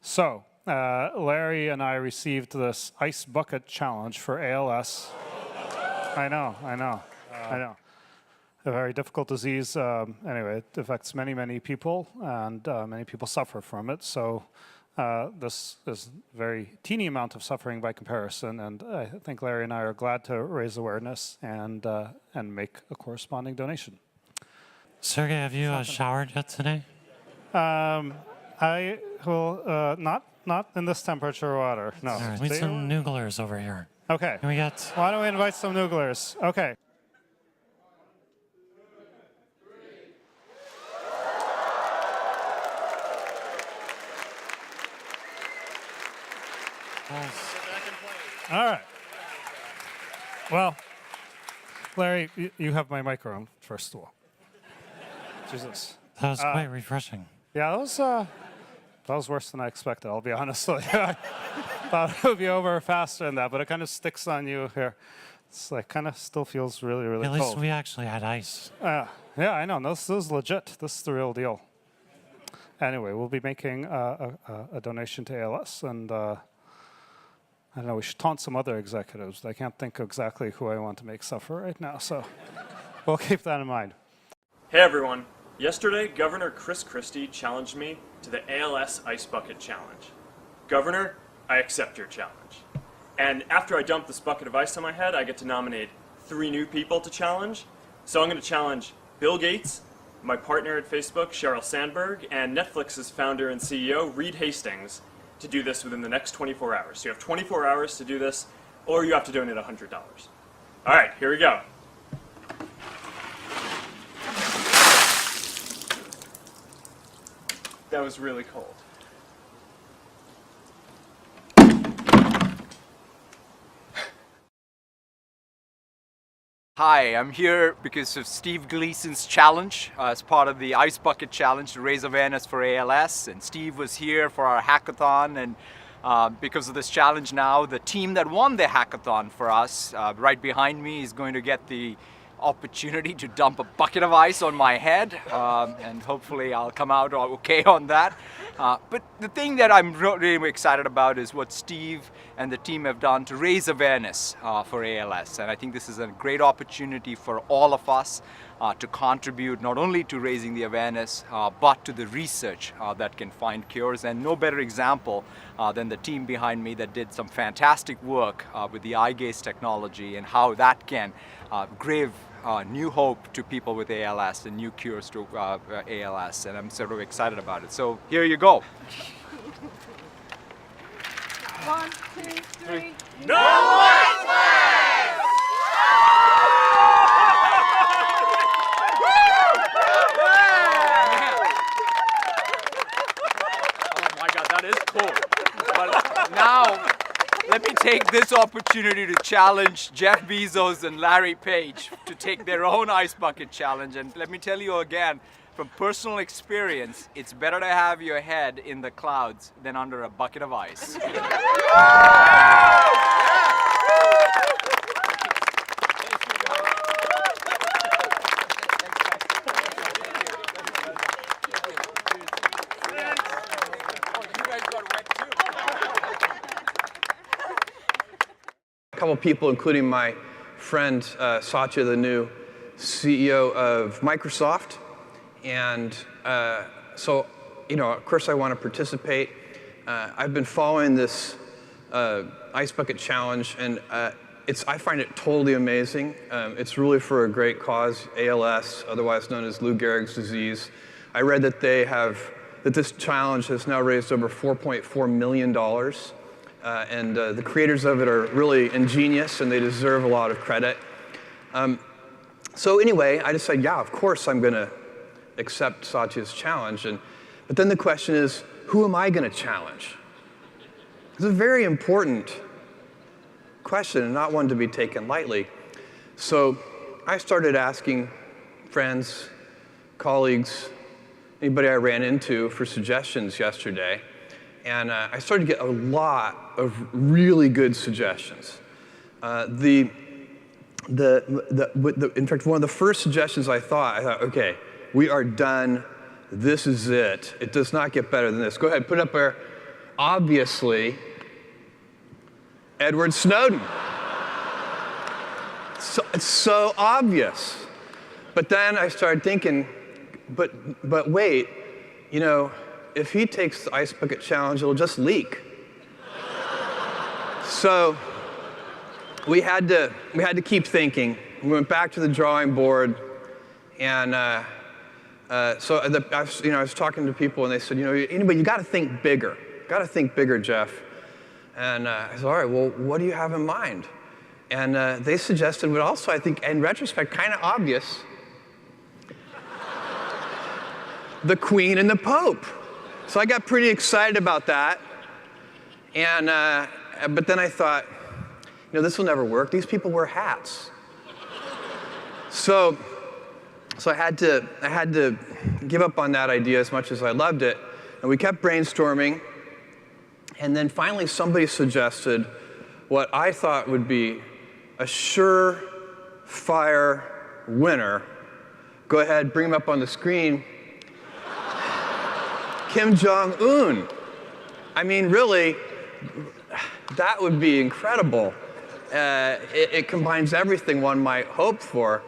So, Larry and I received this ice bucket challenge for ALS. I know. A very difficult disease. Anyway, it affects many, many people, and many people suffer from it. So this is a very teeny amount of suffering by comparison, and I think Larry and I are glad to raise awareness and make a corresponding donation. Sergey, have you showered yet today? I will not in this temperature water. No. All right, we need some nooglers over here. Okay. Can we get? Why don't we invite some nooglers? Okay. All right. Well, Larry, you have my microphone, first of all. Jesus. That was quite refreshing. Yeah, that was worse than I expected, I'll be honest. I thought it would be over faster than that, but it kind of sticks on you here. It's like kind of still feels really, really cold. At least we actually had ice. Yeah, I know. This is legit. This is the real deal. Anyway, we'll be making a donation to ALS, and I don't know, we should taunt some other executives. I can't think exactly who I want to make suffer right now, so we'll keep that in mind. Hey everyone. Yesterday, Governor Chris Christie challenged me to the ALS Ice Bucket Challenge. Governor, I accept your challenge. And after I dump this bucket of ice on my head, I get to nominate 3 new people to challenge. So I'm going to challenge Bill Gates, my partner at Facebook, Sheryl Sandberg, and Netflix's founder and CEO, Reed Hastings, to do this within the next 24 hours. So you have 24 hours to do this, or you have to donate $100. All right, here we go. That was really cold. Hi, I'm here because of Steve Gleason's challenge as part of the Ice Bucket Challenge to raise awareness for ALS. And Steve was here for our hackathon, and because of this challenge now, the team that won the hackathon for us, right behind me, is going to get the opportunity to dump a bucket of ice on my head, and hopefully I'll come out okay on that. But the thing that I'm really excited about is what Steve and the team have done to raise awareness for ALS. And I think this is a great opportunity for all of us to contribute not only to raising the awareness, but to the research that can find cures. And no better example than the team behind me that did some fantastic work with the eye gaze technology and how that can give new hope to people with ALS and new cures to ALS, and I'm sort of excited about it. So here you go. 1, 2, 3. No white flags! Oh my God, that is cool. But now, let me take this opportunity to challenge Jeff Bezos and Larry Page to take their own ice bucket challenge. And let me tell you again, from personal experience, it's better to have your head in the clouds than under a bucket of ice. A couple people, including my friend Satya, the new CEO of Microsoft. And so, of course I want to participate. I've been following this Ice Bucket Challenge, and I find it totally amazing. It's really for a great cause, ALS, otherwise known as Lou Gehrig's disease. I read that that this challenge has now raised over $4.4 million. And the creators of it are really ingenious, and they deserve a lot of credit. So anyway, I decided, yeah, of course I'm going to accept Satya's challenge. But then the question is, who am I going to challenge? It's a very important question, and not one to be taken lightly. So I started asking friends, colleagues, anybody I ran into for suggestions yesterday. And I started to get a lot of really good suggestions. In fact, one of the first suggestions I thought, okay, we are done. This is it. It does not get better than this. Go ahead, put it up there. obviously Edward Snowden. It's so obvious. But then I started thinking, but wait, you know, if he takes the ice bucket challenge, it'll just leak. So we had to keep thinking. We went back to the drawing board, and I was talking to people, and they said, you know, anybody, you got to think bigger. Got to think bigger, Jeff. And I said, all right, well, what do you have in mind? And they suggested what also, I think, in retrospect, kind of obvious, the Queen and the Pope. So I got pretty excited about that. And, but then I thought, you know, this will never work. These people wear hats. So I had to give up on that idea as much as I loved it. And we kept brainstorming. And then finally somebody suggested what I thought would be a surefire winner. Go ahead, bring him up on the screen. Kim Jong-un. I mean, really, that would be incredible. It combines everything one might hope for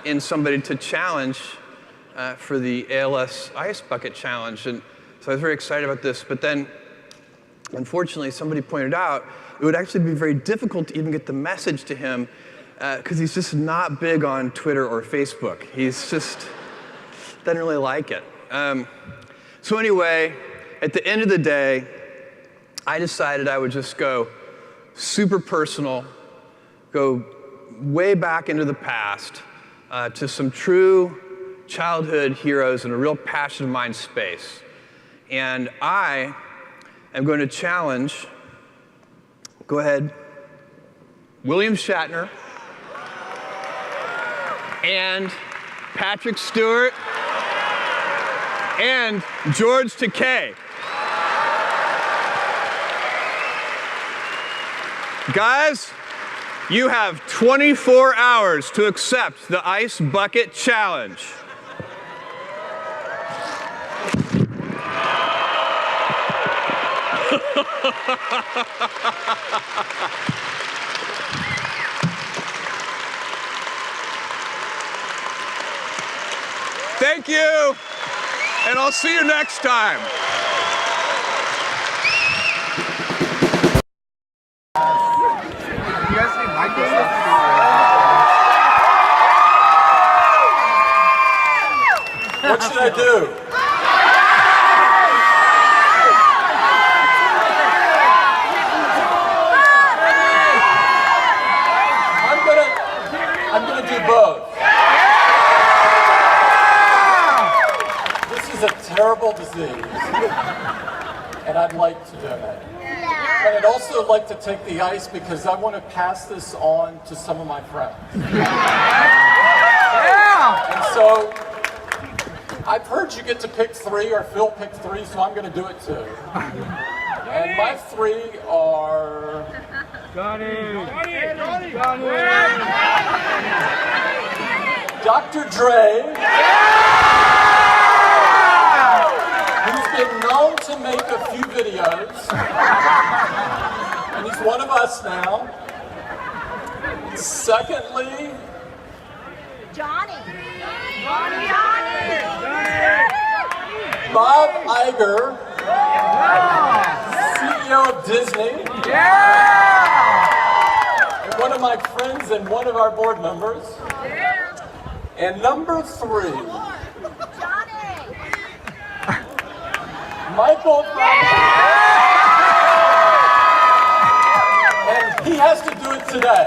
in somebody to challenge for the ALS Ice Bucket Challenge. And so I was very excited about this. But then, unfortunately, somebody pointed out it would actually be very difficult to even get the message to him because he's just not big on Twitter or Facebook. He's just doesn't really like it. So anyway, at the end of the day, I decided I would just go super personal, go way back into the past to some true childhood heroes in a real passion of mine space. And I am going to challenge, go ahead, William Shatner and Patrick Stewart and George Takei. Guys, you have 24 hours to accept the Ice Bucket Challenge. Thank you, and I'll see you next time. What should I do? I'm gonna do both. This is a terrible disease, and I'd like to donate. But I'd also like to take the ice because I want to pass this on to some of my friends. And so, I've heard you get to pick 3, or Phil picked 3, so I'm going to do it too. And my 3 are... Dr. Dre, who's been known to make a few videos, and he's one of us now. Secondly, Johnny. Bob Iger, CEO of Disney, and one of my friends and one of our board members. And number 3, Michael and he has to do it today.